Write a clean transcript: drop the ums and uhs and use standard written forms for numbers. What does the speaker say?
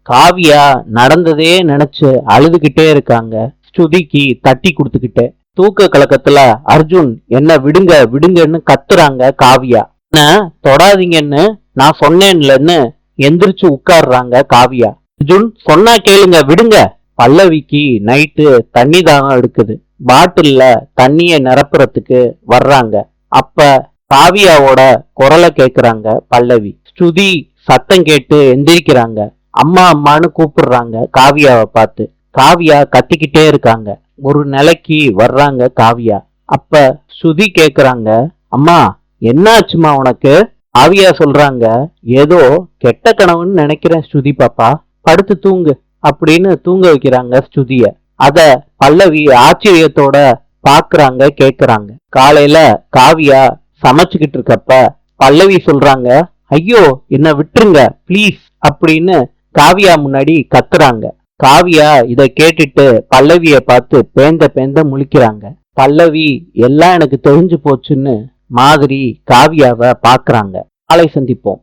காவியா நடந்ததே நினைச்சு அழுதுகிட்டே இருக்காங்க. ஸ்ருதிக்கு தட்டி கொடுத்துக்கிட்டே. தூக்க கலக்கத்துல அர்ஜுன் என்ன விடுங்க விடுங்கன்னு கத்துறாங்க. காவியா என்ன தொடாதீங்கன்னு நான் சொன்னேன்லன்னு எந்திரிச்சு உட்கார்றாங்க காவியா. அர்ஜுன் சொன்னா கேளுங்க விடுங்க. பல்லவிக்கு நைட்டு தண்ணி தாகம் எடுக்குது. பாட்டில்ல தண்ணிய நிரப்புறதுக்கு வர்றாங்க. அப்ப காவியாவோட குரலை கேக்குறாங்க பல்லவி. ஸ்ருதி சத்தம் கேட்டு எந்திரிக்கிறாங்க. அம்மா அம்மான்னு கூப்பிடுறாங்க காவியாவை பார்த்து. காவியா கத்திக்கிட்டே இருக்காங்க. ஒரு நிலைக்கு வர்றாங்க காவியா. அப்ப ஸ்ருதி கேக்குறாங்க, அம்மா என்னாச்சுமா உனக்கு? காவியா சொல்றாங்க, ஏதோ கெட்ட கனவுன்னு நினைக்கிறேன் ஸ்ருதி பாப்பா, படுத்து தூங்கு அப்படின்னு தூங்க வைக்கிறாங்க ஸ்ருதிய. அத பல்லவி ஆச்சரியத்தோட பாக்குறாங்க கேக்குறாங்க. காலையில காவியா சமைச்சுக்கிட்டு இருக்கப்ப பல்லவி சொல்றாங்க, ஐயோ என்ன விட்டுருங்க ப்ளீஸ் அப்படின்னு காவியா முன்னாடி கத்துறாங்க. காவியா இத கேட்டுட்டு பல்லவிய பார்த்து பேந்த பேந்த முழிக்கிறாங்க. பல்லவி எல்லாம் எனக்கு தெரிஞ்சு போச்சுன்னு மாதிரி காவியாவை பாக்குறாங்க. நாளை சந்திப்போம்.